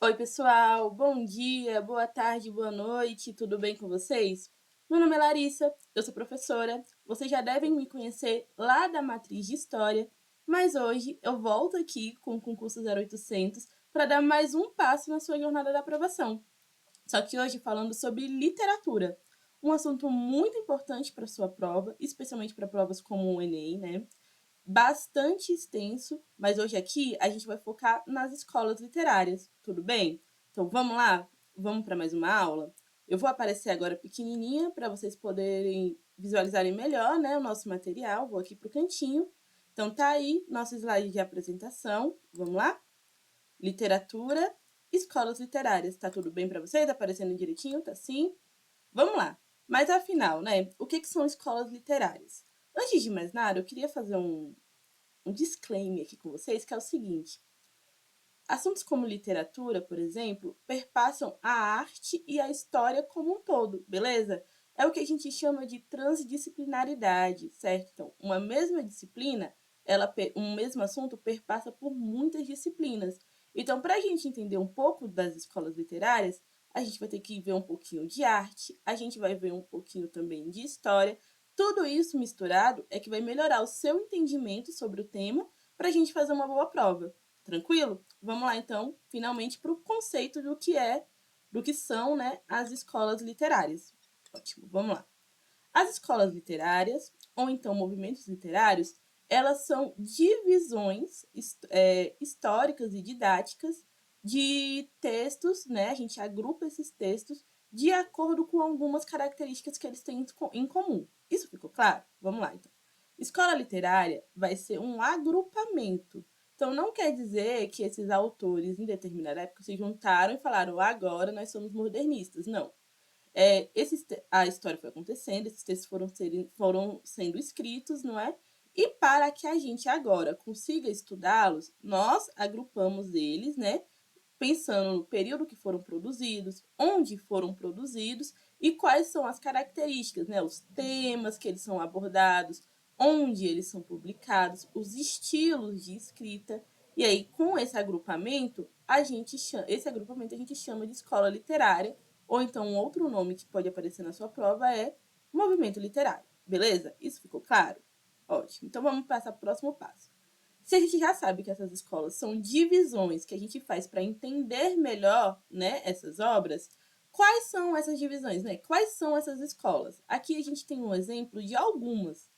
Oi, pessoal, bom dia, boa tarde, boa noite, tudo bem com vocês? Meu nome é Larissa, eu sou professora, vocês já devem me conhecer lá da matriz de História, mas hoje eu volto aqui com o concurso 0800 para dar mais um passo na sua jornada da aprovação. Só que hoje falando sobre literatura, um assunto muito importante para sua prova, especialmente para provas como o Enem, né? Bastante extenso, mas hoje aqui a gente vai focar nas escolas literárias, tudo bem? Então vamos lá? Vamos para mais uma aula? Eu vou aparecer agora pequenininha para vocês poderem visualizarem melhor, né, o nosso material. Vou aqui para o cantinho. Então tá aí nosso slide de apresentação. Vamos lá? Literatura, escolas literárias. Tá tudo bem para vocês? Tá aparecendo direitinho? Tá sim? Vamos lá. Mas afinal, né, o que são escolas literárias? Antes de mais nada, eu queria fazer um disclaimer aqui com vocês, que é o seguinte: assuntos como literatura, por exemplo, perpassam a arte e a história como um todo, beleza? É o que a gente chama de transdisciplinaridade, certo? Então, uma mesma disciplina, um mesmo assunto perpassa por muitas disciplinas. Então, para a gente entender um pouco das escolas literárias, a gente vai ter que ver um pouquinho de arte, a gente vai ver um pouquinho também de história. Tudo isso misturado é que vai melhorar o seu entendimento sobre o tema para a gente fazer uma boa prova. Tranquilo? Vamos lá então, finalmente, para o conceito do que são, né, as escolas literárias. Ótimo, vamos lá. As escolas literárias, ou então movimentos literários, elas são divisões históricas e didáticas de textos, né? A gente agrupa esses textos de acordo com algumas características que eles têm em comum. Isso ficou claro? Vamos lá, então. Escola literária vai ser um agrupamento. Então, não quer dizer que esses autores, em determinada época, se juntaram e falaram agora nós somos modernistas. Não. A história foi acontecendo, esses textos foram sendo escritos, não é? E para que a gente agora consiga estudá-los, nós agrupamos eles, né? Pensando no período que foram produzidos, onde foram produzidos e quais são as características, né? Os temas que eles são abordados, onde eles são publicados, os estilos de escrita. E aí, com esse agrupamento, esse agrupamento a gente chama de escola literária, ou então um outro nome que pode aparecer na sua prova é movimento literário. Beleza? Isso ficou claro? Ótimo. Então vamos passar para o próximo passo. Se a gente já sabe que essas escolas são divisões que a gente faz para entender melhor, né, essas obras, quais são essas divisões, né? Quais são essas escolas? Aqui a gente tem um exemplo de algumas.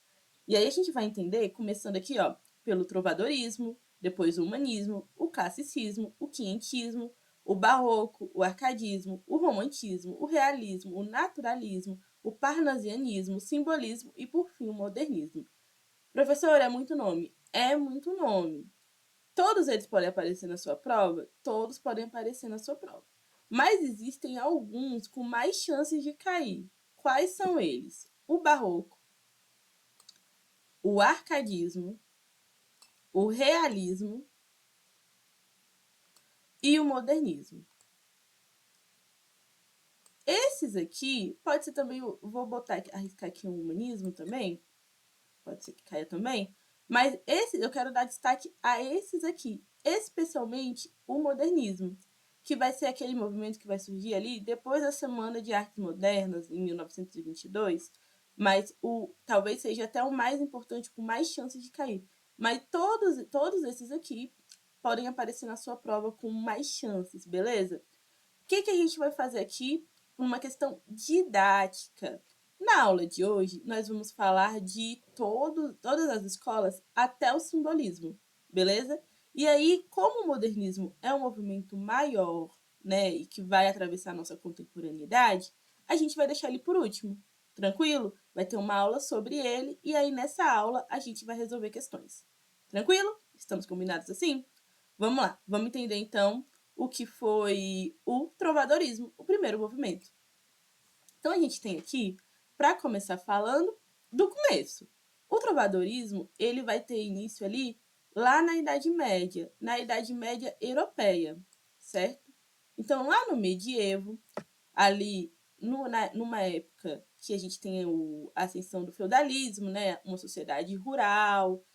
E aí a gente vai entender, começando aqui, ó, pelo trovadorismo, depois o humanismo, o classicismo, o quinhentismo, o barroco, o arcadismo, o romantismo, o realismo, o naturalismo, o parnasianismo, o simbolismo e, por fim, o modernismo. Professor, é muito nome. É muito nome. Todos eles podem aparecer na sua prova? Todos podem aparecer na sua prova. Mas existem alguns com mais chances de cair. Quais são eles? O barroco, o arcadismo, o realismo e o modernismo. Esses aqui, pode ser também, vou arriscar aqui um humanismo também, pode ser que caia também, mas eu quero dar destaque a esses aqui, especialmente o modernismo, que vai ser aquele movimento que vai surgir ali depois da Semana de Artes Modernas, em 1922, mas talvez seja até o mais importante, com mais chances de cair. Mas todos esses aqui podem aparecer na sua prova com mais chances, beleza? O que a gente vai fazer aqui? Uma questão didática. Na aula de hoje, nós vamos falar de todas as escolas até o simbolismo, beleza? E aí, como o modernismo é um movimento maior, né, e que vai atravessar a nossa contemporaneidade, a gente vai deixar ele por último, tranquilo? Vai ter uma aula sobre ele e aí nessa aula a gente vai resolver questões. Tranquilo? Estamos combinados assim? Vamos lá, vamos entender então o que foi o trovadorismo, o primeiro movimento. Então a gente tem aqui, para começar falando, do começo. O trovadorismo, ele vai ter início ali lá na Idade Média europeia, certo? Então lá no medievo, ali numa época que a gente tem a ascensão do feudalismo, né? Uma sociedade rural,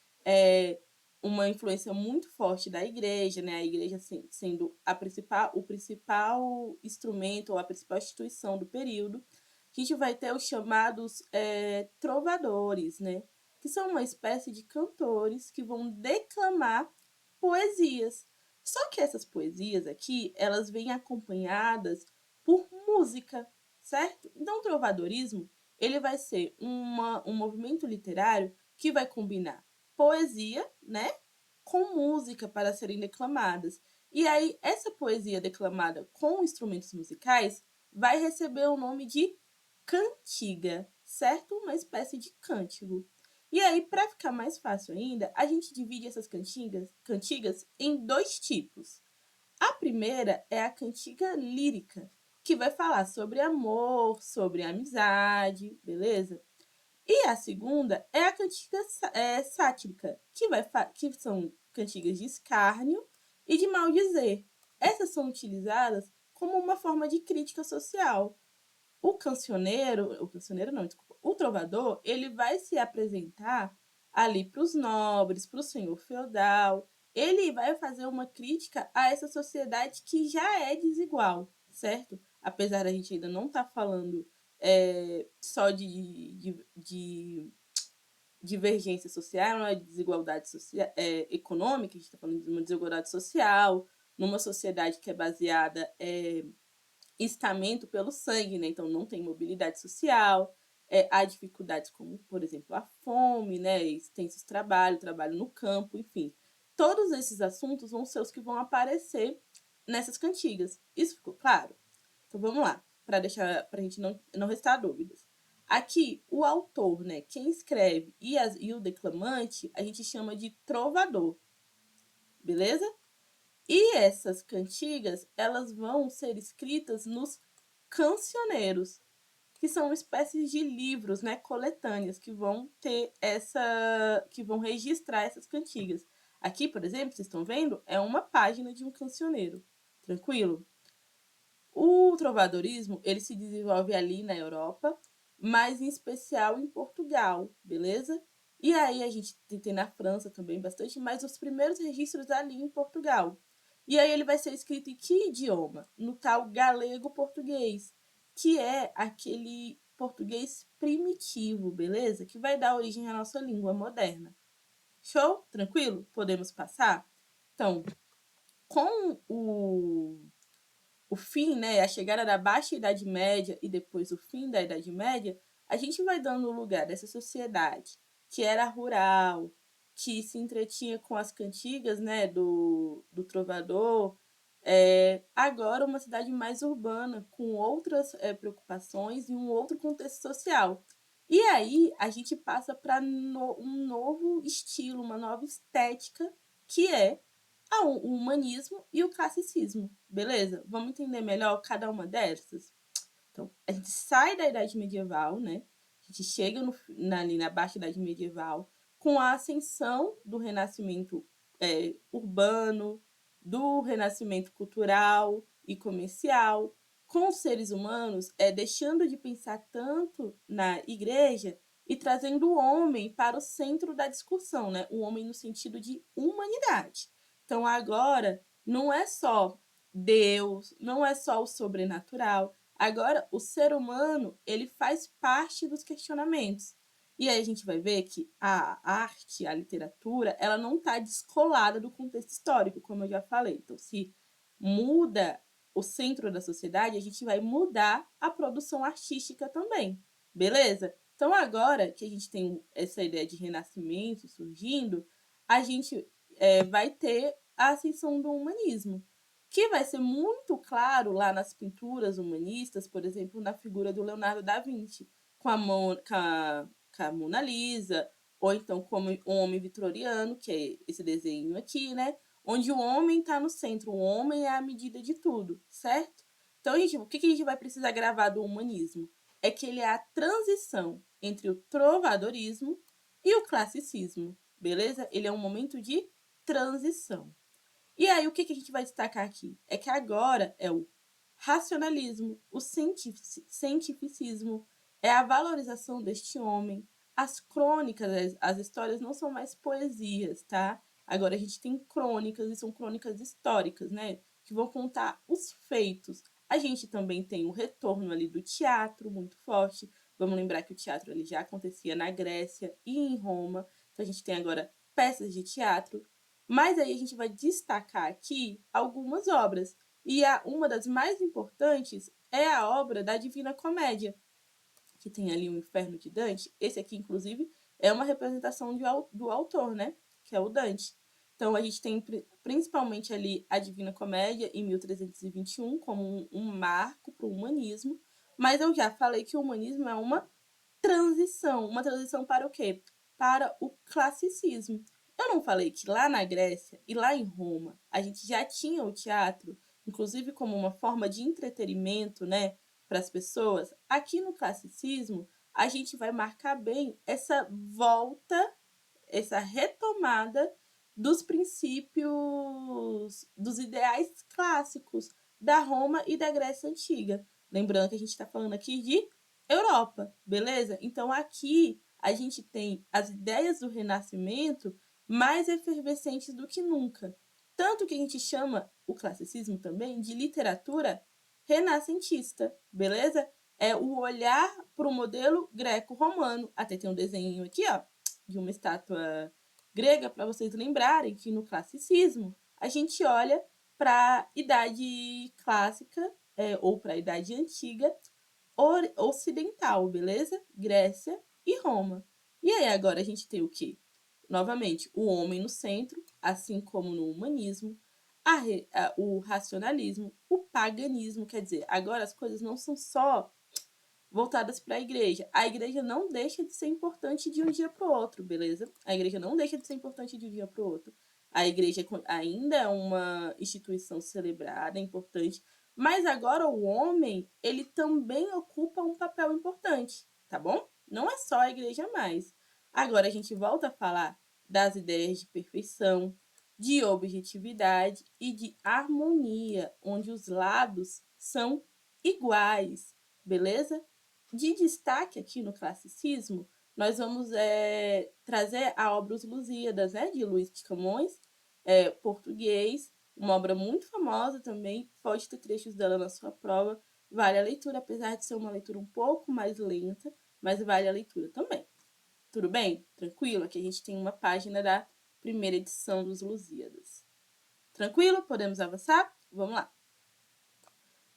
uma influência muito forte da igreja, né? A igreja sendo o principal instrumento ou a principal instituição do período. A gente vai ter os chamados trovadores, né? Que são uma espécie de cantores que vão declamar poesias. Só que essas poesias aqui, elas vêm acompanhadas por música, certo? Então, o trovadorismo, ele vai ser um movimento literário que vai combinar poesia, né, com música para serem declamadas. E aí, essa poesia declamada com instrumentos musicais vai receber o nome de cantiga, certo? Uma espécie de cântico. E aí, para ficar mais fácil ainda, a gente divide essas cantigas em dois tipos. A primeira é a cantiga lírica, que vai falar sobre amor, sobre amizade, beleza? E a segunda é a cantiga sátrica, que são cantigas de escárnio e de maldizer. Essas são utilizadas como uma forma de crítica social. O cancioneiro não, desculpa, o trovador, ele vai se apresentar ali para os nobres, para o senhor feudal, ele vai fazer uma crítica a essa sociedade que já é desigual, certo? Apesar da gente ainda não estar falando só de divergência social, né, de desigualdade social, econômica, a gente está falando de uma desigualdade social, numa sociedade que é baseada estamento pelo sangue, né? Então não tem mobilidade social, há dificuldades como, por exemplo, a fome, né? Extensos trabalho no campo, enfim. Todos esses assuntos vão ser os que vão aparecer nessas cantigas. Isso ficou claro? Então vamos lá, para a gente não restar dúvidas. Aqui, o autor, né, quem escreve e o declamante, a gente chama de trovador, beleza? E essas cantigas, elas vão ser escritas nos cancioneiros, que são espécies de livros, né, coletâneas, que vão que vão registrar essas cantigas. Aqui, por exemplo, vocês estão vendo, é uma página de um cancioneiro. Tranquilo? O trovadorismo, ele se desenvolve ali na Europa, mas em especial em Portugal, beleza? E aí a gente tem na França também bastante, mas os primeiros registros ali em Portugal. E aí ele vai ser escrito em que idioma? No tal galego-português, que é aquele português primitivo, beleza? Que vai dar origem à nossa língua moderna. Show? Tranquilo? Podemos passar? Então, com o fim, né, a chegada da Baixa Idade Média e depois o fim da Idade Média, a gente vai dando lugar dessa sociedade que era rural, que se entretinha com as cantigas, né, do trovador, agora uma cidade mais urbana, com outras preocupações e um outro contexto social. E aí a gente passa para um novo estilo, uma nova estética, que é o humanismo e o classicismo, beleza? Vamos entender melhor cada uma dessas? Então, a gente sai da Idade Medieval, né? A gente chega ali na Baixa Idade Medieval com a ascensão do Renascimento urbano, do Renascimento cultural e comercial, com os seres humanos deixando de pensar tanto na igreja e trazendo o homem para o centro da discussão, né? O homem no sentido de humanidade. Então agora não é só Deus, não é só o sobrenatural. Agora o ser humano, ele faz parte dos questionamentos. E aí a gente vai ver que a arte, a literatura, ela não está descolada do contexto histórico, como eu já falei. Então, se muda o centro da sociedade, a gente vai mudar a produção artística também, beleza? Então, agora que a gente tem essa ideia de renascimento surgindo, a gente vai ter a ascensão do humanismo, que vai ser muito claro lá nas pinturas humanistas, por exemplo, na figura do Leonardo da Vinci, com a Mona Lisa, ou então como o Homem Vitoriano, que é esse desenho aqui, né? Onde o homem está no centro, o homem é a medida de tudo, certo? Então, gente, o que a gente vai precisar gravar do humanismo? É que ele é a transição entre o trovadorismo e o classicismo, beleza? Ele é um momento de transição. E aí, o que a gente vai destacar aqui? É que agora é o racionalismo, o cientificismo, é a valorização deste homem. As crônicas, as histórias não são mais poesias, tá? Agora a gente tem crônicas, e são crônicas históricas, né? Que vão contar os feitos. A gente também tem o retorno ali do teatro muito forte. Vamos lembrar que o teatro ele já acontecia na Grécia e em Roma. Então a gente tem agora peças de teatro. Mas aí a gente vai destacar aqui algumas obras. E uma das mais importantes é a obra da Divina Comédia, que tem ali o Inferno de Dante. Esse aqui, inclusive, é uma representação do autor, né? Que é o Dante. Então, a gente tem principalmente ali a Divina Comédia, em 1321, como um marco para o humanismo. Mas eu já falei que o humanismo é uma transição. Uma transição para o quê? Para o classicismo. Eu não falei que lá na Grécia e lá em Roma a gente já tinha o teatro, inclusive como uma forma de entretenimento, né, para as pessoas. Aqui no classicismo, a gente vai marcar bem essa volta, essa retomada dos princípios, dos ideais clássicos da Roma e da Grécia Antiga. Lembrando que a gente está falando aqui de Europa, beleza? Então aqui a gente tem as ideias do Renascimento mais efervescentes do que nunca. Tanto que a gente chama o classicismo também de literatura renascentista, beleza? É o olhar para o modelo greco-romano. Até tem um desenho aqui, ó, de uma estátua grega, para vocês lembrarem que no classicismo a gente olha para a idade clássica, ou para a idade antiga, ocidental, beleza? Grécia e Roma. E aí agora a gente tem o quê? Novamente, o homem no centro, assim como no humanismo, o racionalismo, o paganismo, quer dizer, agora as coisas não são só voltadas para a igreja. A igreja não deixa de ser importante de um dia para o outro, beleza? A igreja não deixa de ser importante de um dia para o outro. A igreja ainda é uma instituição celebrada, importante, mas agora o homem, ele também ocupa um papel importante, tá bom? Não é só a igreja mais. Agora a gente volta a falar das ideias de perfeição, de objetividade e de harmonia, onde os lados são iguais, beleza? De destaque aqui no classicismo, nós vamos trazer a obra Os Lusíadas, né, de Luís de Camões, português, uma obra muito famosa também, pode ter trechos dela na sua prova, vale a leitura, apesar de ser uma leitura um pouco mais lenta, mas vale a leitura também. Tudo bem? Tranquilo? Aqui a gente tem uma página da primeira edição dos Lusíadas. Tranquilo? Podemos avançar? Vamos lá.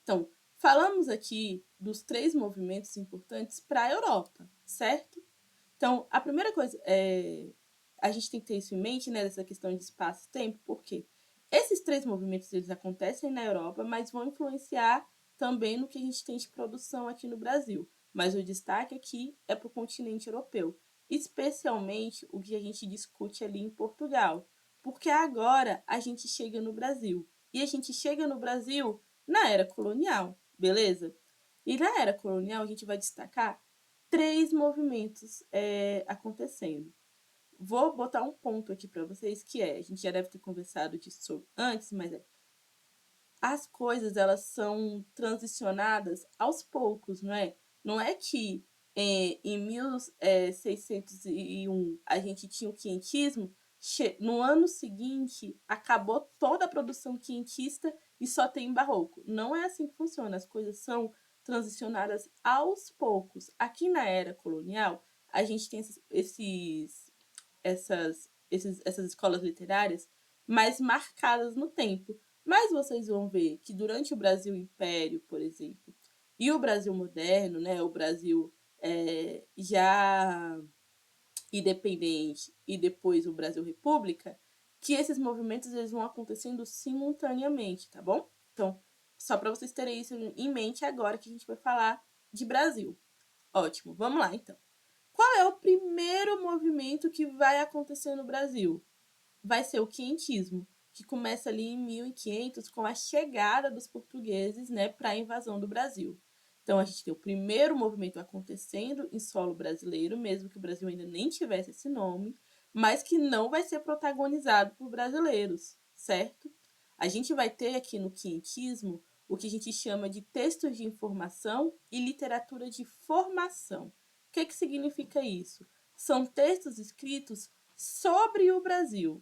Então, falamos aqui dos 3 movimentos importantes para a Europa, certo? Então, a primeira coisa a gente tem que ter isso em mente, né, dessa questão de espaço e tempo, porque esses 3 movimentos eles acontecem na Europa, mas vão influenciar também no que a gente tem de produção aqui no Brasil. Mas o destaque aqui é para o continente europeu, especialmente o que a gente discute ali em Portugal, porque agora a gente chega no Brasil. E a gente chega no Brasil na era colonial, beleza? E na era colonial a gente vai destacar 3 movimentos acontecendo. Vou botar um ponto aqui para vocês que a gente já deve ter conversado disso antes, mas as coisas elas são transicionadas aos poucos, não é? Não é que em 1601 a gente tinha o quinhentismo, no ano seguinte acabou toda a produção quinhentista e só tem barroco. Não é assim que funciona, as coisas são transicionadas aos poucos. Aqui na era colonial, a gente tem essas escolas literárias mais marcadas no tempo. Mas vocês vão ver que durante o Brasil Império, por exemplo, e o Brasil moderno, né, o Brasil já independente e depois o Brasil República, que esses movimentos eles vão acontecendo simultaneamente, tá bom? Então, só para vocês terem isso em mente agora que a gente vai falar de Brasil. Ótimo, vamos lá então. Qual é o primeiro movimento que vai acontecer no Brasil? Vai ser o quinhentismo, que começa ali em 1500 com a chegada dos portugueses, né, para a invasão do Brasil. Então a gente tem o primeiro movimento acontecendo em solo brasileiro, mesmo que o Brasil ainda nem tivesse esse nome, mas que não vai ser protagonizado por brasileiros, certo? A gente vai ter aqui no quinhentismo o que a gente chama de textos de informação e literatura de formação. O que significa isso? São textos escritos sobre o Brasil.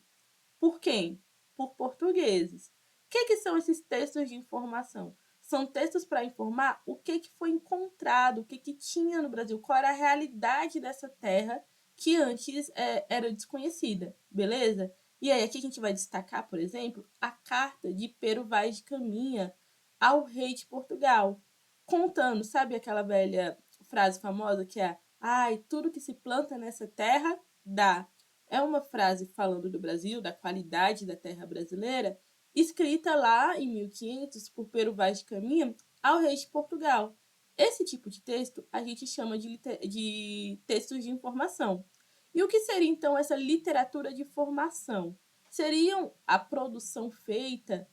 Por quem? Por portugueses. O que são esses textos de informação? São textos para informar o que foi encontrado, o que tinha no Brasil, qual era a realidade dessa terra que antes era desconhecida, beleza? E aí aqui a gente vai destacar, por exemplo, a carta de Pero Vaz de Caminha ao rei de Portugal, contando, sabe aquela velha frase famosa que é: ai, tudo que se planta nessa terra dá. É uma frase falando do Brasil, da qualidade da terra brasileira, escrita lá em 1500 por Pero Vaz de Caminha ao rei de Portugal. Esse tipo de texto a gente chama de textos de informação. E o que seria então essa literatura de formação? Seriam a produção feita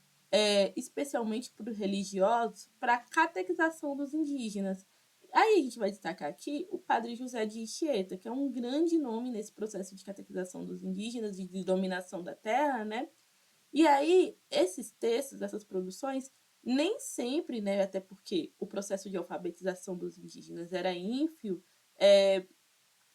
especialmente por religiosos para a catequização dos indígenas. Aí a gente vai destacar aqui o padre José de Anchieta, que é um grande nome nesse processo de catequização dos indígenas e de dominação da terra, né? E aí, esses textos, essas produções, nem sempre, né, até porque o processo de alfabetização dos indígenas era ínfio,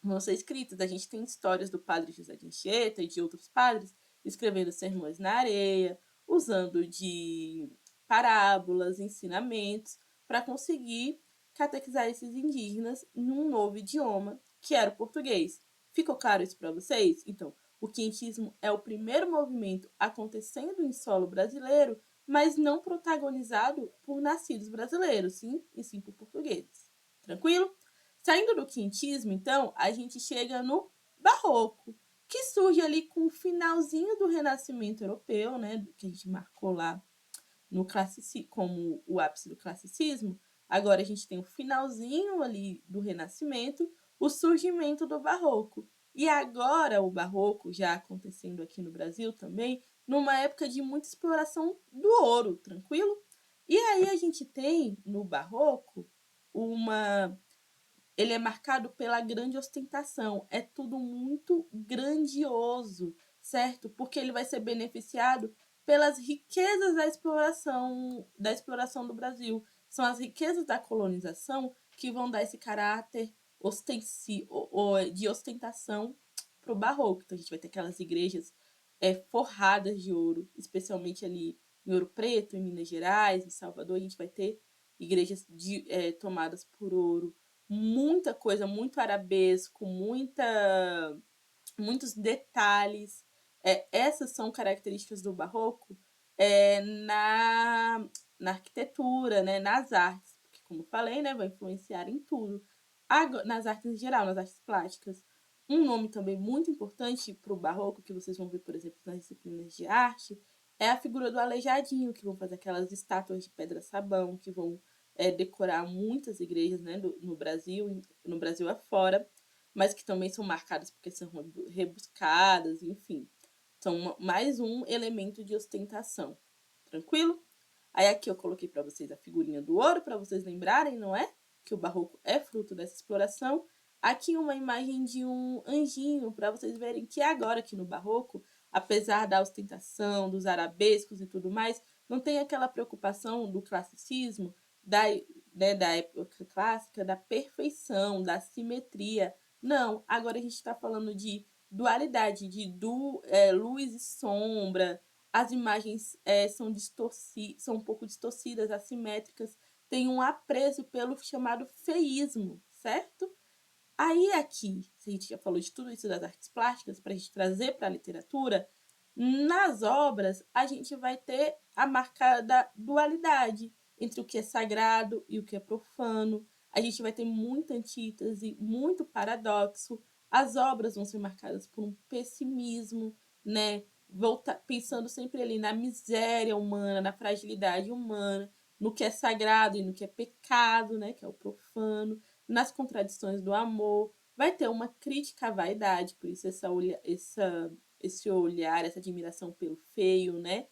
vão ser escritas. A gente tem histórias do padre José de Anchieta e de outros padres escrevendo sermões na areia, usando de parábolas, ensinamentos, para conseguir catequizar esses indígenas em um novo idioma, que era o português. Ficou claro isso para vocês? Então, o quinhentismo é o primeiro movimento acontecendo em solo brasileiro, mas não protagonizado por nascidos brasileiros, sim, e sim por portugueses. Tranquilo? Saindo do quinhentismo, então, a gente chega no barroco, que surge ali com o finalzinho do Renascimento Europeu, né, que a gente marcou lá no como o ápice do classicismo. Agora a gente tem o finalzinho ali do Renascimento, o surgimento do barroco. E agora o barroco já acontecendo aqui no Brasil também, numa época de muita exploração do ouro, tranquilo? E aí a gente tem no barroco uma ele é marcado pela grande ostentação. É tudo muito grandioso, certo? Porque ele vai ser beneficiado pelas riquezas da exploração do Brasil. São as riquezas da colonização que vão dar esse caráter de ostentação para o barroco. Então a gente vai ter aquelas igrejas forradas de ouro, especialmente ali em Ouro Preto, em Minas Gerais, em Salvador. A gente vai ter igrejas tomadas por ouro, muita coisa, muito arabesco, muitos detalhes. Essas são características do barroco na arquitetura, né, nas artes, porque, como falei, né, vai influenciar em tudo. Nas artes em geral, nas artes plásticas. Um nome também muito importante para o barroco, que vocês vão ver, por exemplo, nas disciplinas de arte, é a figura do aleijadinho, que vão fazer aquelas estátuas de pedra-sabão, que vão decorar muitas igrejas, né, no Brasil afora, mas que também são marcadas porque são rebuscadas, enfim. São mais um elemento de ostentação. Tranquilo? Aí aqui eu coloquei para vocês a figurinha do ouro, para vocês lembrarem, não é? Que o barroco é fruto dessa exploração. Aqui uma imagem de um anjinho, para vocês verem que agora aqui no barroco, apesar da ostentação, dos arabescos e tudo mais, não tem aquela preocupação do classicismo, da época clássica, da perfeição, da simetria. Não, agora a gente está falando de dualidade, de luz e sombra. As imagens são um pouco distorcidas, assimétricas, tem um apreço pelo chamado feísmo, certo? Aí aqui, se a gente já falou de tudo isso das artes plásticas, para a gente trazer para a literatura, nas obras a gente vai ter a marca da dualidade entre o que é sagrado e o que é profano. A gente vai ter muita antítese, muito paradoxo. As obras vão ser marcadas por um pessimismo, né? Pensando sempre ali na miséria humana, na fragilidade humana, no que é sagrado e no que é pecado, né? Que é o profano, nas contradições do amor. Vai ter uma crítica à vaidade, por isso esse olhar, essa admiração pelo feio, né?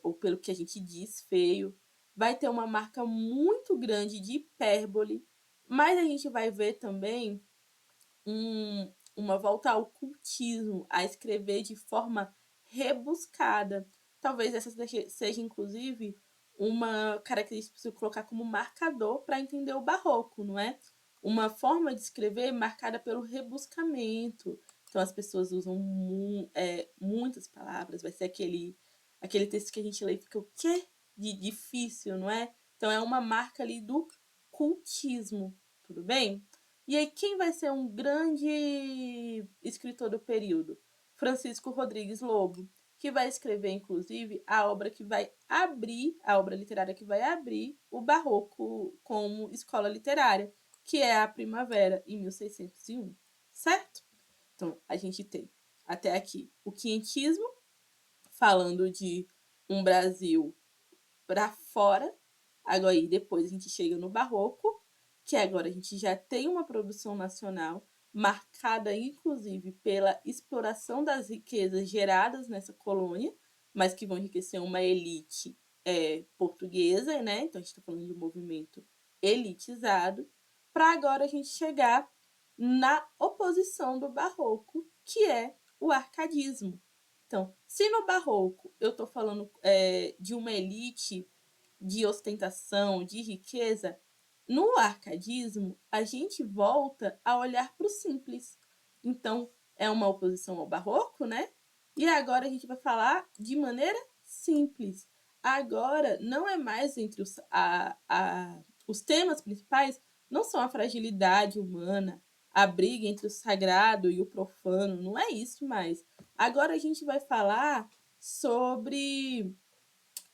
Ou pelo que a gente diz feio. Vai ter uma marca muito grande de hipérbole, mas a gente vai ver também uma volta ao cultismo, a escrever de forma rebuscada. Talvez essa seja, inclusive, uma característica para você colocar como marcador para entender o barroco, não é? Uma forma de escrever marcada pelo rebuscamento, Então as pessoas usam muitas palavras, vai ser aquele texto que a gente lê e fica o quê? De difícil, não é? Então é uma marca ali do cultismo, tudo bem? E aí quem vai ser um grande escritor do período? Francisco Rodrigues Lobo, que vai escrever, inclusive, a obra literária que vai abrir o Barroco como escola literária, que é a Primavera, em 1601, certo? Então, a gente tem até aqui o quinhentismo, falando de um Brasil para fora. Agora, aí, depois a gente chega no Barroco, que agora a gente já tem uma produção nacional marcada, inclusive, pela exploração das riquezas geradas nessa colônia, mas que vão enriquecer uma elite portuguesa, né? Então, a gente está falando de um movimento elitizado, para agora a gente chegar na oposição do Barroco, que é o arcadismo. Então, se no Barroco eu estou falando de uma elite de ostentação, de riqueza, no arcadismo a gente volta a olhar para o simples. Então, é uma oposição ao Barroco, né? E agora a gente vai falar de maneira simples. Agora, não é mais entre os temas principais, não são a fragilidade humana, a briga entre o sagrado e o profano, não é isso mais. Agora a gente vai falar sobre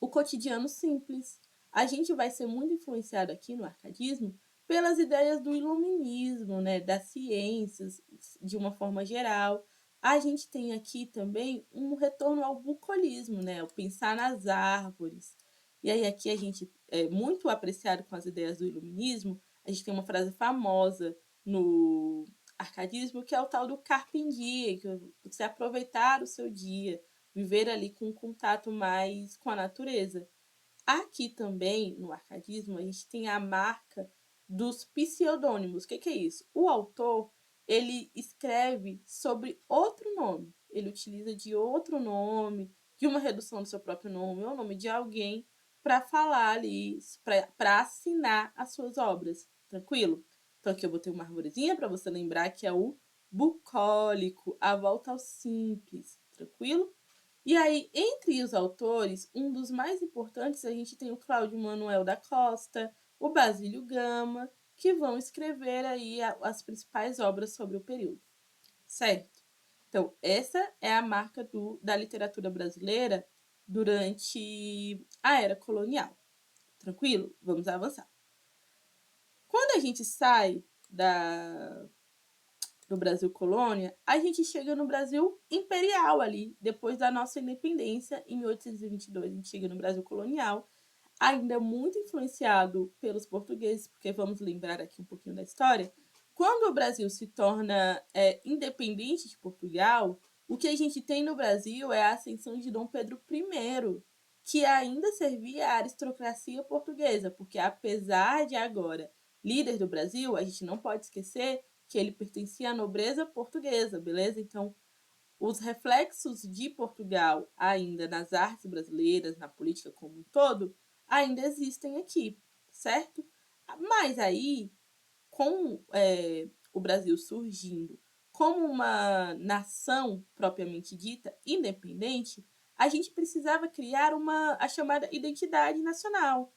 o cotidiano simples. A gente vai ser muito influenciado aqui no arcadismo pelas ideias do iluminismo, né, das ciências de uma forma geral. A gente tem aqui também um retorno ao bucolismo, né, o pensar nas árvores. E aí aqui a gente é muito apreciado com as ideias do iluminismo. A gente tem uma frase famosa no arcadismo que é o tal do carpe diem, que você aproveitar o seu dia, viver ali com um contato mais com a natureza. Aqui também, no arcadismo, a gente tem a marca dos pseudônimos. O que é isso? O autor, ele escreve sobre outro nome. Ele utiliza de outro nome, de uma redução do seu próprio nome, ou nome de alguém, para falar ali, para assinar as suas obras. Tranquilo? Então aqui eu botei uma arvorezinha para você lembrar que é o bucólico, a volta ao simples. Tranquilo? E aí, entre os autores, um dos mais importantes, a gente tem o Cláudio Manuel da Costa, o Basílio Gama, que vão escrever aí as principais obras sobre o período, certo? Então, essa é a marca da literatura brasileira durante a era colonial. Tranquilo? Vamos avançar. Quando a gente sai do Brasil colônia, a gente chega no Brasil imperial ali, depois da nossa independência, em 1822, a gente chega no Brasil colonial, ainda muito influenciado pelos portugueses, porque vamos lembrar aqui um pouquinho da história. Quando o Brasil se torna independente de Portugal, o que a gente tem no Brasil é a ascensão de Dom Pedro I, que ainda servia à aristocracia portuguesa, porque apesar de agora líder do Brasil, a gente não pode esquecer que ele pertencia à nobreza portuguesa, beleza? Então, os reflexos de Portugal ainda nas artes brasileiras, na política como um todo, ainda existem aqui, certo? Mas aí, com o Brasil surgindo como uma nação propriamente dita, independente, a gente precisava criar a chamada identidade nacional.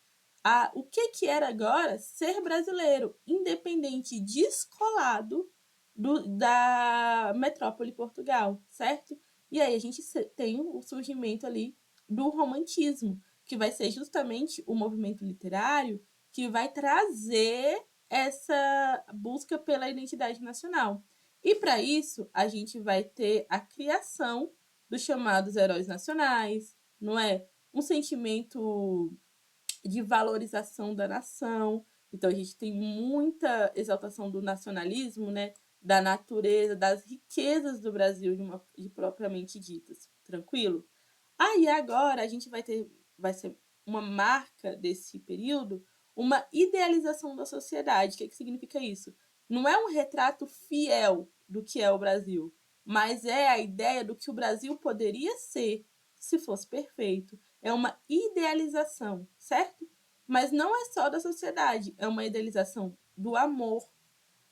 O que era agora ser brasileiro, independente, descolado da metrópole Portugal, certo? E aí a gente tem o surgimento ali do romantismo, que vai ser justamente o movimento literário que vai trazer essa busca pela identidade nacional. E para isso, a gente vai ter a criação dos chamados heróis nacionais, não é? Um sentimento de valorização da nação. Então, a gente tem muita exaltação do nacionalismo, né? Da natureza, das riquezas do Brasil, de propriamente ditas. Tranquilo? Aí agora a gente vai ser uma marca desse período, uma idealização da sociedade. O que significa isso? Não é um retrato fiel do que é o Brasil, mas é a ideia do que o Brasil poderia ser se fosse perfeito. É uma idealização, certo? Mas não é só da sociedade, é uma idealização do amor,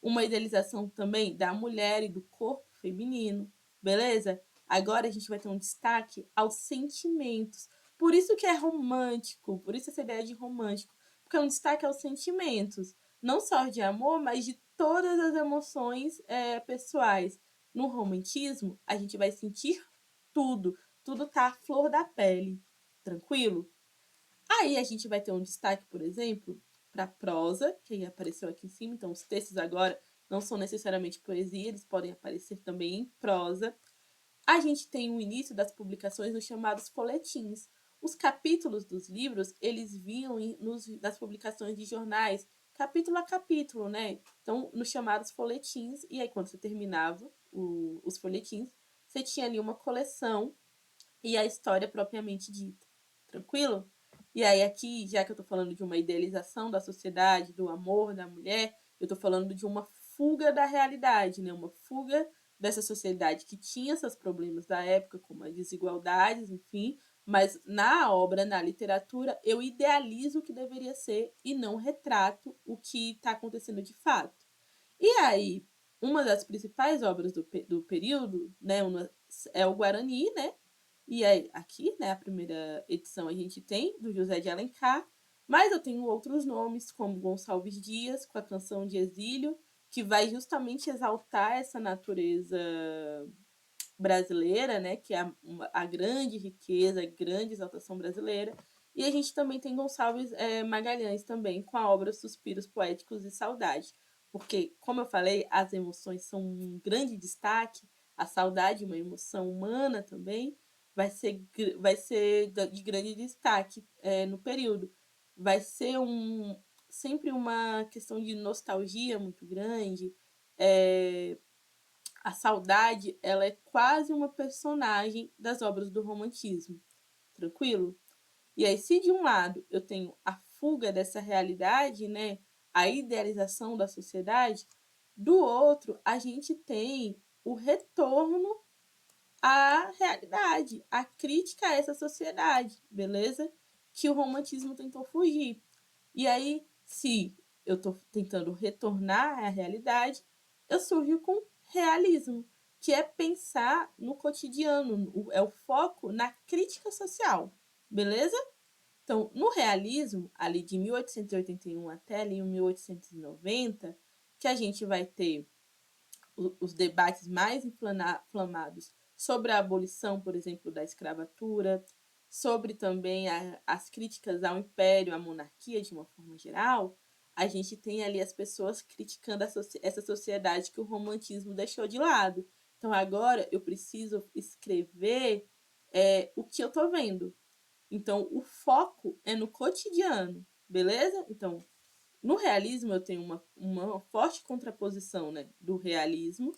uma idealização também da mulher e do corpo feminino, beleza? Agora a gente vai ter um destaque aos sentimentos. Por isso que é romântico, por isso essa ideia de romântico, porque é um destaque aos sentimentos, não só de amor, mas de todas as emoções pessoais. No romantismo, a gente vai sentir tudo, tudo tá à flor da pele, tranquilo? Aí a gente vai ter um destaque, por exemplo, para prosa, que apareceu aqui em cima. Então, os textos agora não são necessariamente poesia, eles podem aparecer também em prosa. A gente tem o início das publicações dos chamados folhetins. Os capítulos dos livros, eles vinham nas publicações de jornais, capítulo a capítulo, né? Então, nos chamados folhetins, e aí quando você terminava os folhetins, você tinha ali uma coleção e a história propriamente dita. Tranquilo? E aí aqui, já que eu tô falando de uma idealização da sociedade, do amor da mulher, eu tô falando de uma fuga da realidade, né? Uma fuga dessa sociedade que tinha seus problemas da época, como as desigualdades, enfim, mas na obra, na literatura, eu idealizo o que deveria ser e não retrato o que está acontecendo de fato. E aí, uma das principais obras do período, né, é o Guarani, né? E aí, aqui, né, a primeira edição a gente tem, do José de Alencar, mas eu tenho outros nomes, como Gonçalves Dias, com a Canção de Exílio, que vai justamente exaltar essa natureza brasileira, né, que é a grande riqueza, a grande exaltação brasileira. E a gente também tem Gonçalves Magalhães também, com a obra Suspiros Poéticos e Saudade. Porque, como eu falei, as emoções são um grande destaque, a saudade, uma emoção humana também, vai ser de grande destaque no período. Vai ser sempre uma questão de nostalgia muito grande, a saudade, ela é quase uma personagem das obras do romantismo. Tranquilo? E aí, se de um lado eu tenho a fuga dessa realidade, né, a idealização da sociedade, do outro a gente tem o retorno à realidade, a crítica a essa sociedade, beleza? Que o romantismo tentou fugir. E aí, se eu estou tentando retornar à realidade, eu surjo com realismo, que é pensar no cotidiano, é o foco na crítica social, beleza? Então, no realismo, ali de 1881 até ali 1890, que a gente vai ter os debates mais inflamados sobre a abolição, por exemplo, da escravatura, sobre também as críticas ao império, à monarquia de uma forma geral, a gente tem ali as pessoas criticando essa sociedade que o romantismo deixou de lado. Então agora eu preciso escrever o que eu estou vendo. Então o foco é no cotidiano, beleza? Então no realismo eu tenho uma forte contraposição, né, do realismo,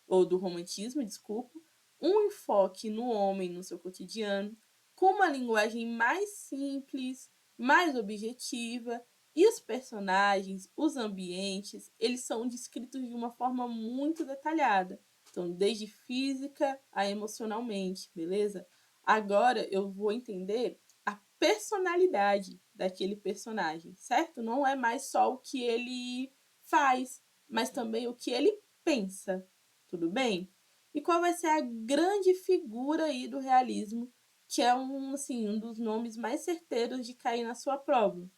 ou do romantismo, desculpa, um enfoque no homem, no seu cotidiano, com uma linguagem mais simples, mais objetiva, e os personagens, os ambientes, eles são descritos de uma forma muito detalhada. Então, desde física a emocionalmente, beleza? Agora eu vou entender a personalidade daquele personagem, certo? Não é mais só o que ele faz, mas também o que ele pensa, tudo bem? E qual vai ser a grande figura aí do realismo, que é um dos nomes mais certeiros de cair na sua prova?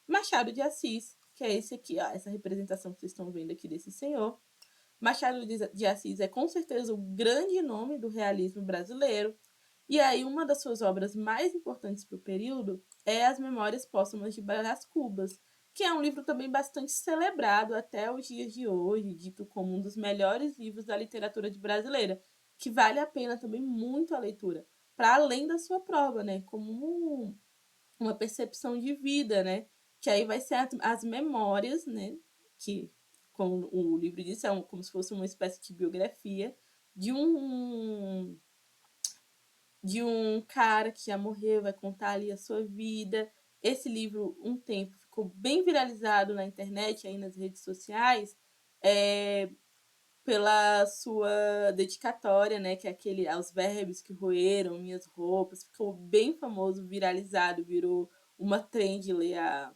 Machado de Assis, que é esse aqui, ó, essa representação que vocês estão vendo aqui desse senhor. Machado de Assis é com certeza o grande nome do realismo brasileiro. E aí, uma das suas obras mais importantes para o período é As Memórias Póstumas de Brás Cubas, que é um livro também bastante celebrado até os dias de hoje, dito como um dos melhores livros da literatura brasileira, que vale a pena também muito a leitura, para além da sua prova, né? Como uma percepção de vida, né? Que aí vai ser as memórias, né? Que, como o livro disse, como se fosse uma espécie de biografia de um cara que já morreu, vai contar ali a sua vida. Esse livro, um tempo, ficou bem viralizado na internet, aí nas redes sociais, pela sua dedicatória, né, que é aquele aos verbos que roeram minhas roupas, ficou bem famoso, viralizado, virou uma trend ler a,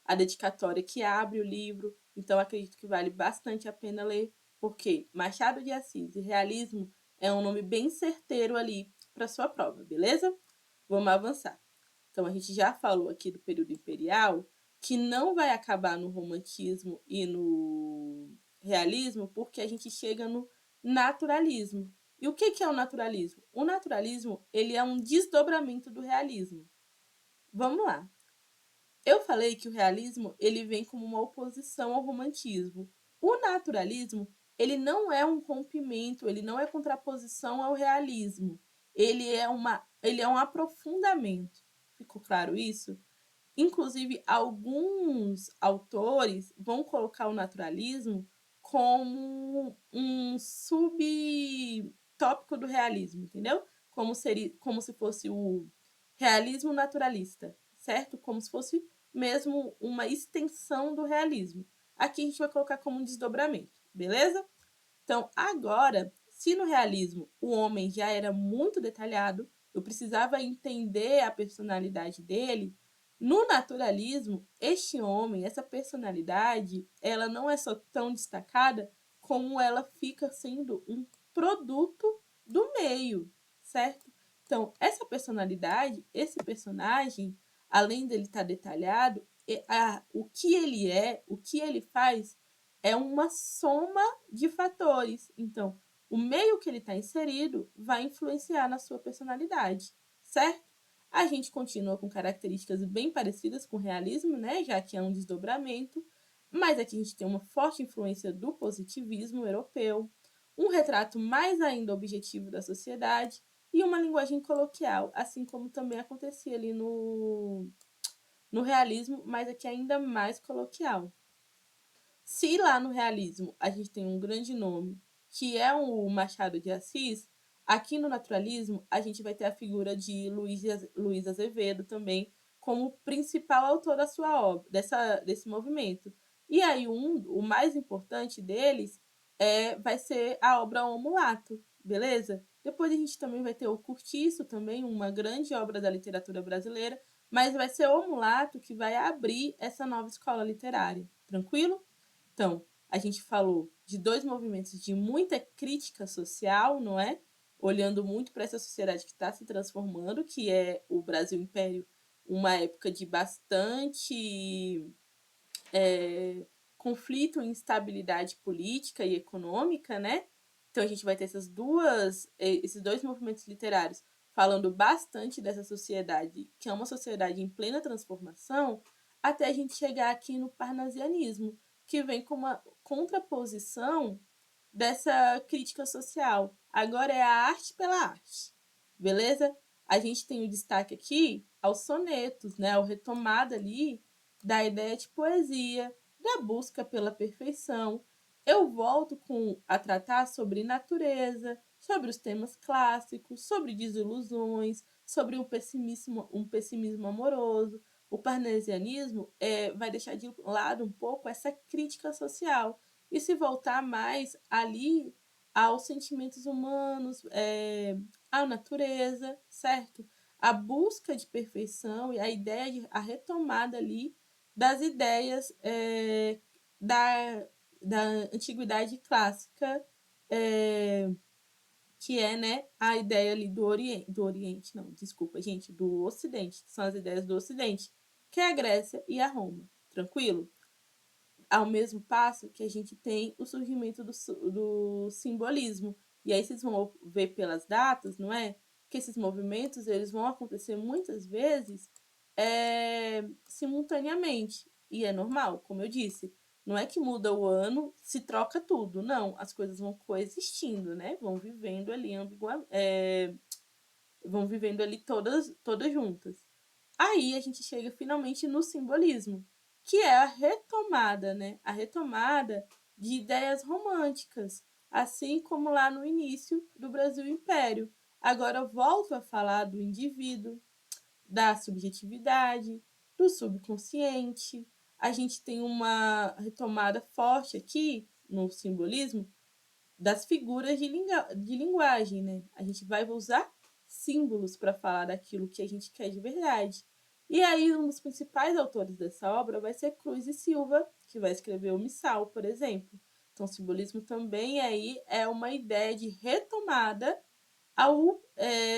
a dedicatória que abre o livro, então acredito que vale bastante a pena ler. porque Machado de Assis e realismo é um nome bem certeiro ali para sua prova, beleza? Vamos avançar. Então, a gente já falou aqui do período imperial, que não vai acabar no romantismo e no realismo, porque a gente chega no naturalismo. E o que é o naturalismo? O naturalismo, ele é um desdobramento do realismo. Vamos lá. Eu falei que o realismo, ele vem como uma oposição ao romantismo. O naturalismo, ele não é um rompimento, ele não é contraposição ao realismo. Ele é um aprofundamento. Ficou claro isso? Inclusive, alguns autores vão colocar o naturalismo como um subtópico do realismo, entendeu? Como se fosse o realismo naturalista, certo? Como se fosse mesmo uma extensão do realismo. Aqui a gente vai colocar como um desdobramento, beleza? Então, agora, se no realismo o homem já era muito detalhado, eu precisava entender a personalidade dele, no naturalismo, este homem, essa personalidade, ela não é só tão destacada como ela fica sendo um produto do meio, certo? Então, essa personalidade, esse personagem, além dele estar detalhado, o que ele é, o que ele faz, é uma soma de fatores. Então, o meio que ele está inserido vai influenciar na sua personalidade, certo? A gente continua com características bem parecidas com o realismo, né? Já que é um desdobramento, mas aqui a gente tem uma forte influência do positivismo europeu, um retrato mais ainda objetivo da sociedade e uma linguagem coloquial, assim como também acontecia ali no realismo, mas aqui ainda mais coloquial. Se lá no realismo a gente tem um grande nome, que é o Machado de Assis, aqui no naturalismo a gente vai ter a figura de Luiz Azevedo também como principal autor da sua obra, desse movimento. E aí o mais importante deles vai ser a obra O Mulato, beleza? Depois a gente também vai ter o Curtiço, também uma grande obra da literatura brasileira, mas vai ser o Mulato que vai abrir essa nova escola literária, tranquilo? Então, a gente falou de dois movimentos de muita crítica social, não é? Olhando muito para essa sociedade que está se transformando, que é o Brasil Império, uma época de bastante conflito e instabilidade política e econômica, né? Então a gente vai ter esses dois movimentos literários falando bastante dessa sociedade, que é uma sociedade em plena transformação, até a gente chegar aqui no parnasianismo, que vem com uma contraposição dessa crítica social. Agora é a arte pela arte, beleza? A gente tem o destaque aqui aos sonetos, né? A retomada ali da ideia de poesia, da busca pela perfeição. Eu volto a tratar sobre natureza, sobre os temas clássicos, sobre desilusões, sobre um pessimismo amoroso. O parnasianismo vai deixar de lado um pouco essa crítica social e se voltar mais ali aos sentimentos humanos, à natureza, certo? A busca de perfeição e a retomada ali das ideias da antiguidade clássica, que é, né, a ideia ali do Oriente, não, desculpa, gente, do Ocidente, que são as ideias do Ocidente, que é a Grécia e a Roma, tranquilo? Ao mesmo passo que a gente tem o surgimento do simbolismo. E aí vocês vão ver pelas datas, não é? Que esses movimentos eles vão acontecer muitas vezes simultaneamente. E é normal, como eu disse. Não é que muda o ano, se troca tudo. Não, as coisas vão coexistindo, né? Vão vivendo ali vão vivendo ali todas juntas. Aí a gente chega finalmente no simbolismo, que é a retomada, né? A retomada de ideias românticas, assim como lá no início do Brasil Império. Agora eu volto a falar do indivíduo, da subjetividade, do subconsciente. A gente tem uma retomada forte aqui no simbolismo das figuras de linguagem, né? A gente vai usar símbolos para falar daquilo que a gente quer de verdade. E aí, um dos principais autores dessa obra vai ser Cruz e Silva, que vai escrever o Missal, por exemplo. Então, simbolismo também aí é uma ideia de retomada ao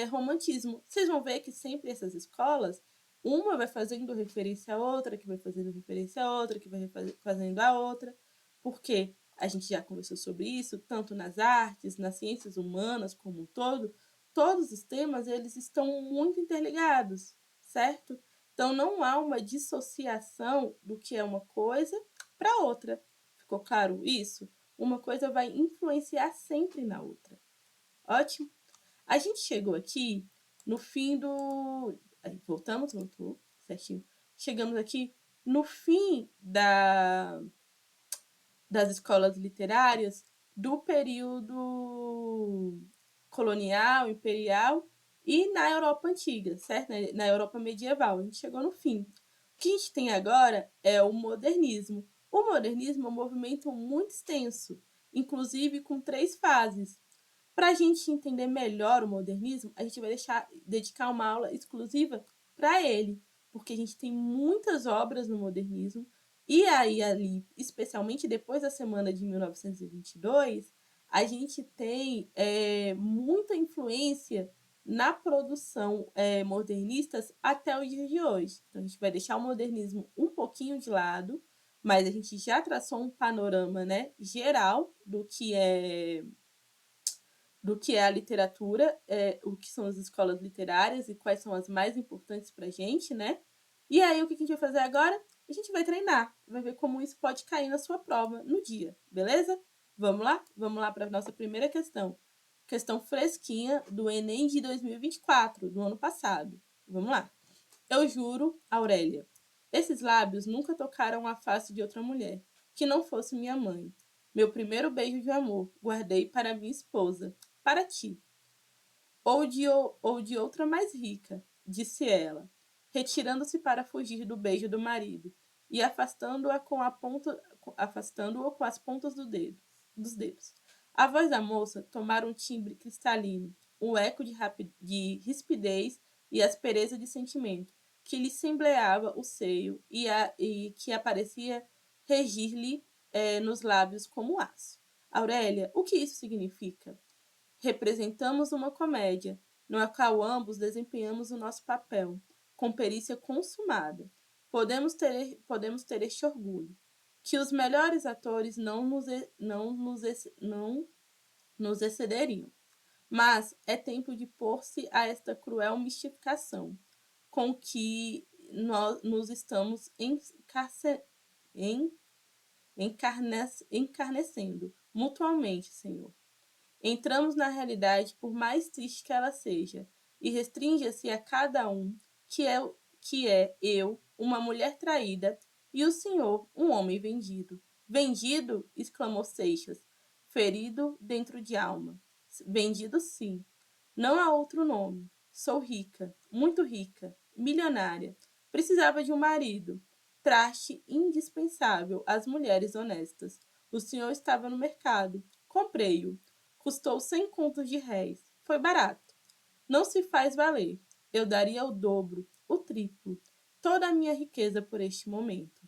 romantismo. Vocês vão ver que sempre essas escolas, uma vai fazendo referência à outra, que vai fazendo referência à outra, que vai fazendo a outra, porque a gente já conversou sobre isso, tanto nas artes, nas ciências humanas como um todo, todos os temas eles estão muito interligados, certo? Então não há uma dissociação do que é uma coisa para outra. Ficou claro isso? Uma coisa vai influenciar sempre na outra. Ótimo? A gente chegou aqui no fim do. Aí, voltou, certinho. Chegamos aqui no fim das escolas literárias do período colonial, imperial e na Europa antiga, certo? Na Europa medieval. A gente chegou no fim. O que a gente tem agora é o modernismo. O modernismo é um movimento muito extenso, inclusive com 3 fases. Para a gente entender melhor o modernismo, a gente vai dedicar uma aula exclusiva para ele, porque a gente tem muitas obras no modernismo, e aí ali, especialmente depois da semana de 1922, a gente tem muita influência na produção modernistas até os dias de hoje. Então a gente vai deixar o modernismo um pouquinho de lado, mas a gente já traçou um panorama, né, geral do que é a literatura, o que são as escolas literárias e quais são as mais importantes para a gente, né? E aí, o que a gente vai fazer agora? A gente vai treinar, vai ver como isso pode cair na sua prova no dia, beleza? Vamos lá? Vamos lá para a nossa primeira questão. Questão fresquinha do Enem de 2024, do ano passado. Vamos lá. Eu juro, Aurélia, esses lábios nunca tocaram a face de outra mulher, que não fosse minha mãe. Meu primeiro beijo de amor guardei para minha esposa, para ti. Ou de outra mais rica, disse ela, retirando-se para fugir do beijo do marido e afastando-o com as pontas dos dedos. A voz da moça tomara um timbre cristalino, um eco de rispidez e aspereza de sentimento, que lhe sembleava o seio e que aparecia regir-lhe nos lábios como aço. Aurélia, o que isso significa? Representamos uma comédia, na qual ambos desempenhamos o nosso papel, com perícia consumada. Podemos ter este orgulho, que os melhores atores não nos excederiam. Mas é tempo de pôr-se a esta cruel mistificação, com que nós nos estamos encarnecendo mutuamente, Senhor. Entramos na realidade, por mais triste que ela seja, e restringe-se a cada um, que é eu, uma mulher traída, e o senhor, um homem vendido. Vendido? Exclamou Seixas, ferido dentro de alma. Vendido, sim. Não há outro nome. Sou rica, muito rica, milionária. Precisava de um marido. Traste indispensável às mulheres honestas. O senhor estava no mercado. Comprei-o. Custou 100 contos de réis. Foi barato. Não se faz valer. Eu daria o dobro, o triplo, toda a minha riqueza por este momento.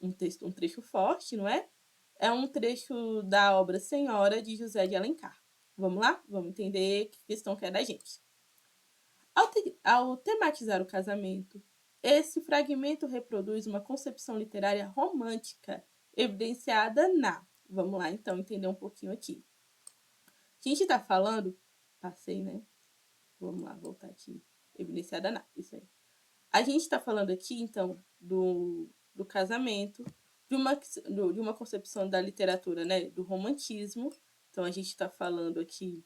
Um trecho forte, não é? É um trecho da obra Senhora de José de Alencar. Vamos lá? Vamos entender que questão que é da gente. Ao tematizar o casamento, esse fragmento reproduz uma concepção literária romântica, evidenciada na... Vamos lá, então, entender um pouquinho aqui. A gente está falando... Passei, né? Vamos lá, voltar aqui. Evidenciada na... Isso aí. A gente está falando aqui, então, do casamento, de uma concepção da literatura, né? Do romantismo. Então, a gente está falando aqui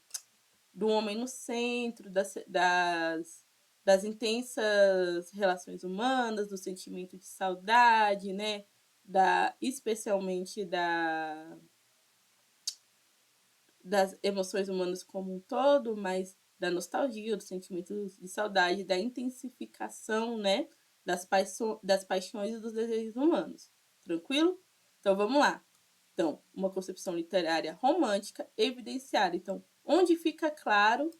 do homem no centro, das intensas relações humanas, do sentimento de saudade, né? Especialmente das emoções humanas como um todo, mas da nostalgia, do sentimento de saudade, da intensificação, né? Das paixões e dos desejos humanos. Tranquilo? Então, vamos lá. Então, uma concepção literária romântica evidenciada. Então, onde fica claro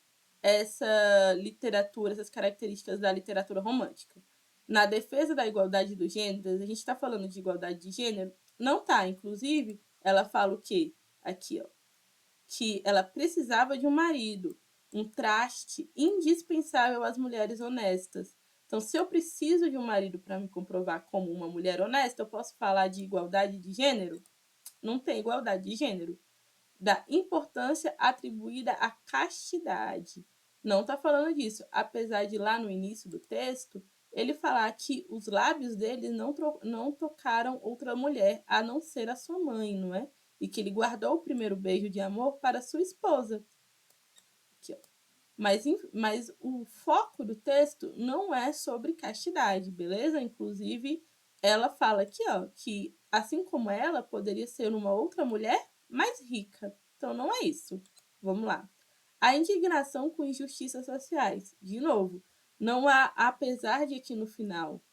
essa literatura, essas características da literatura romântica? Na defesa da igualdade dos gêneros, a gente está falando de igualdade de gênero? Não está. Inclusive, ela fala o quê? Aqui, ó, que ela precisava de um marido, um traste indispensável às mulheres honestas. Então, se eu preciso de um marido para me comprovar como uma mulher honesta, eu posso falar de igualdade de gênero? Não tem igualdade de gênero. Da importância atribuída à castidade. Não está falando disso, apesar de lá no início do texto ele falar que os lábios dele não tocaram outra mulher a não ser a sua mãe, não é? E que ele guardou o primeiro beijo de amor para sua esposa. Aqui, ó. Mas o foco do texto não é sobre castidade, beleza? Inclusive, ela fala aqui, ó, que assim como ela, poderia ser uma outra mulher mais rica. Então, não é isso. Vamos lá. A indignação com injustiças sociais. De novo, não há, apesar de aqui no final,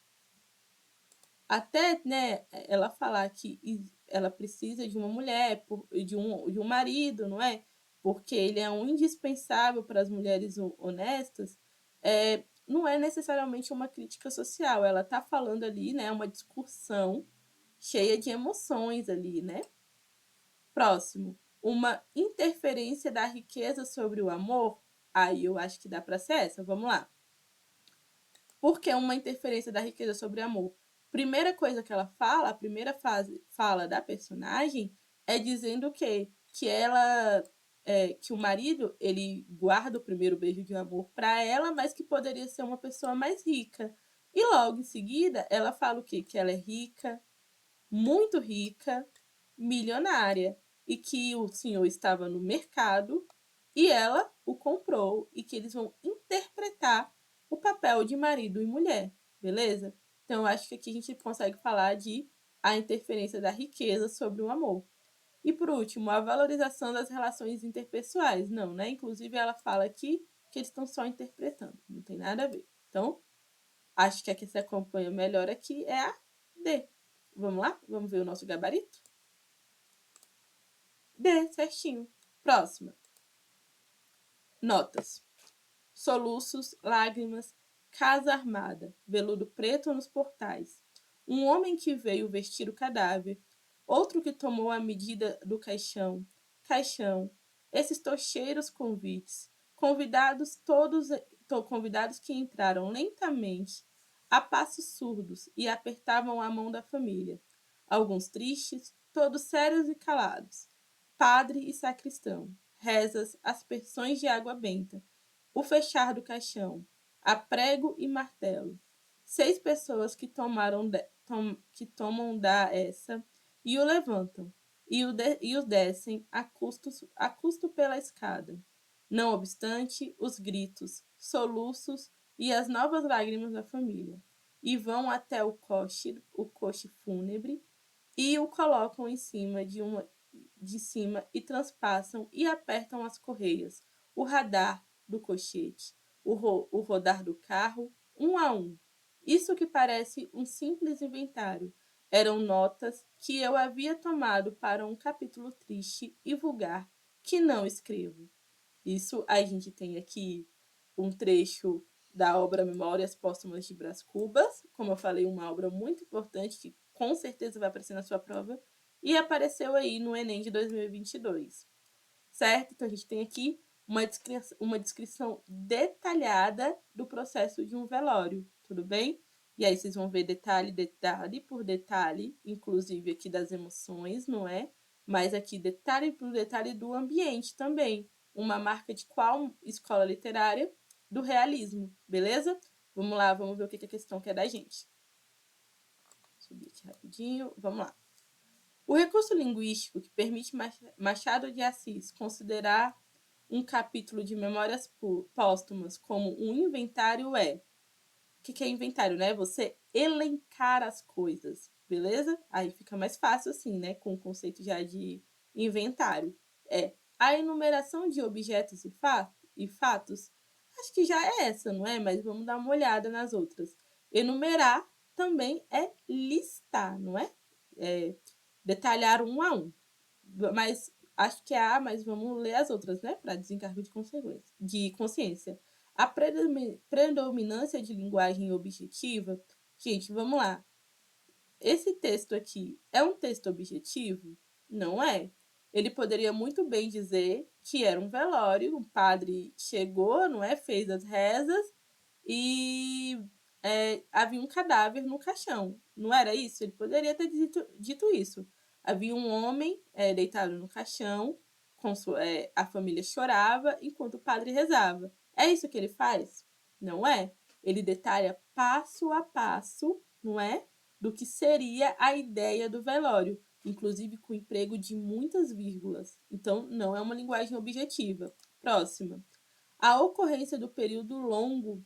até, né, ela falar que ela precisa de uma mulher, de um marido, não é? Porque ele é um indispensável para as mulheres honestas, não é necessariamente uma crítica social. Ela está falando ali, né, uma discussão cheia de emoções ali, né? Próximo, uma interferência da riqueza sobre o amor. Aí eu acho que dá para ser essa. Vamos lá. Por que uma interferência da riqueza sobre o amor? Primeira coisa que ela fala, a primeira fala da personagem é dizendo que ela que o marido ele guarda o primeiro beijo de amor para ela, mas que poderia ser uma pessoa mais rica. E logo em seguida ela fala o quê? Que ela é rica, muito rica, milionária e que o senhor estava no mercado e ela o comprou e que eles vão interpretar o papel de marido e mulher, beleza? Então eu acho que aqui a gente consegue falar de a interferência da riqueza sobre o amor. E por último, a valorização das relações interpessoais. Não, né? Inclusive ela fala aqui que eles estão só interpretando, não tem nada a ver. Então, acho que a que se acompanha melhor aqui é a D. Vamos lá? Vamos ver o nosso gabarito? D, certinho. Próxima. Notas. Soluços, lágrimas, casa armada, veludo preto nos portais. Um homem que veio vestir o cadáver, outro que tomou a medida do caixão, caixão, esses tocheiros convites, convidados que entraram lentamente, a passos surdos e apertavam a mão da família. Alguns tristes, todos sérios e calados. Padre e sacristão, rezas, aspersões de água benta, o fechar do caixão, a prego e martelo. 6 pessoas que tomam da essa e o levantam, e o descem a custo pela escada. Não obstante, os gritos, soluços e as novas lágrimas da família. E vão até o coche fúnebre e o colocam em cima de cima e transpassam e apertam as correias, o radar do cochete, o rodar do carro, um a um. Isso que parece um simples inventário. Eram notas que eu havia tomado para um capítulo triste e vulgar que não escrevo. Isso a gente tem aqui um trecho da obra Memórias Póstumas de Brás Cubas, como eu falei, uma obra muito importante que com certeza vai aparecer na sua prova, e apareceu aí no Enem de 2022, certo? Então a gente tem aqui uma descrição detalhada do processo de um velório, tudo bem? E aí vocês vão ver detalhe por detalhe, inclusive aqui das emoções, não é? Mas aqui detalhe por detalhe do ambiente também. Uma marca de qual escola literária? Do realismo, beleza? Vamos lá, vamos ver o que a questão quer da gente. Subir aqui rapidinho, vamos lá. O recurso linguístico que permite Machado de Assis considerar um capítulo de Memórias Póstumas como um inventário é... O que é inventário, né? Você elencar as coisas, beleza? Aí fica mais fácil assim, né? Com o conceito já de inventário. É a enumeração de objetos e fatos. Acho que já é essa, não é? Mas vamos dar uma olhada nas outras. Enumerar também é listar, não é? Detalhar um a um. Mas acho que é A, mas vamos ler as outras, né? Para desencargo de consciência. A predominância de linguagem objetiva. Gente, vamos lá. Esse texto aqui é um texto objetivo? Não é. Ele poderia muito bem dizer que era um velório, um padre chegou, não é, fez as rezas e havia um cadáver no caixão. Não era isso? Ele poderia ter dito isso. Havia um homem deitado no caixão, a família chorava enquanto o padre rezava. É isso que ele faz? Não é. Ele detalha passo a passo, não é? Do que seria a ideia do velório, inclusive com o emprego de muitas vírgulas. Então, não é uma linguagem objetiva. Próxima. A ocorrência do período longo,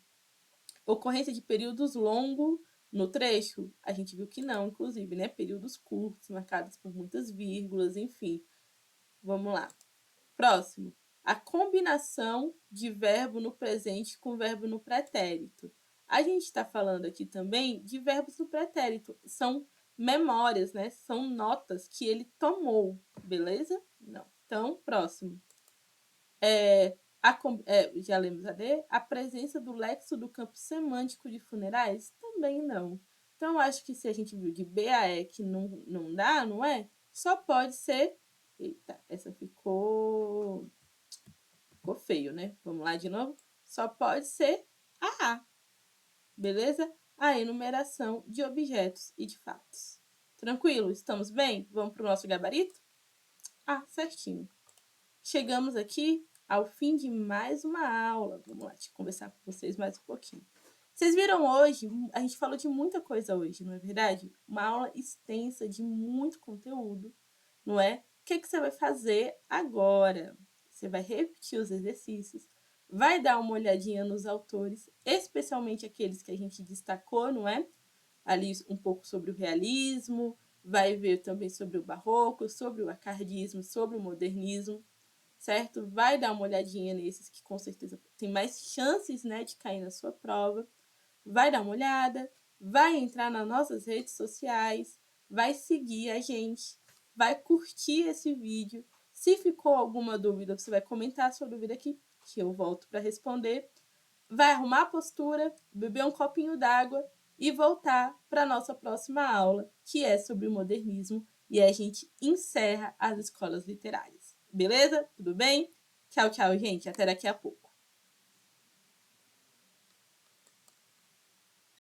ocorrência de períodos longos no trecho, a gente viu que não, inclusive, né? Períodos curtos, marcados por muitas vírgulas, enfim. Vamos lá. Próximo. A combinação de verbo no presente com verbo no pretérito. A gente está falando aqui também de verbos no pretérito. São memórias, né? São notas que ele tomou, beleza? Não. Então, próximo. Já lemos a D. A presença do lexo do campo semântico de funerais? Também não. Então, acho que se a gente viu de B a E que não dá, não é? Só pode ser... Eita, essa ficou feio, né? Vamos lá de novo? Só pode ser a A, beleza? A enumeração de objetos e de fatos. Tranquilo? Estamos bem? Vamos para o nosso gabarito? Ah, certinho. Chegamos aqui ao fim de mais uma aula. Vamos lá, deixa eu conversar com vocês mais um pouquinho. Vocês viram hoje, a gente falou de muita coisa hoje, não é verdade? Uma aula extensa de muito conteúdo, não é? O que você vai fazer agora? Você vai repetir os exercícios, vai dar uma olhadinha nos autores, especialmente aqueles que a gente destacou, não é? Ali um pouco sobre o realismo, vai ver também sobre o barroco, sobre o arcadismo, sobre o modernismo, certo? Vai dar uma olhadinha nesses que com certeza tem mais chances, né, de cair na sua prova. Vai dar uma olhada, vai entrar nas nossas redes sociais, vai seguir a gente, vai curtir esse vídeo. Se ficou alguma dúvida, você vai comentar a sua dúvida aqui, que eu volto para responder. Vai arrumar a postura, beber um copinho d'água e voltar para a nossa próxima aula, que é sobre o modernismo, e a gente encerra as escolas literárias. Beleza? Tudo bem? Tchau, tchau, gente. Até daqui a pouco.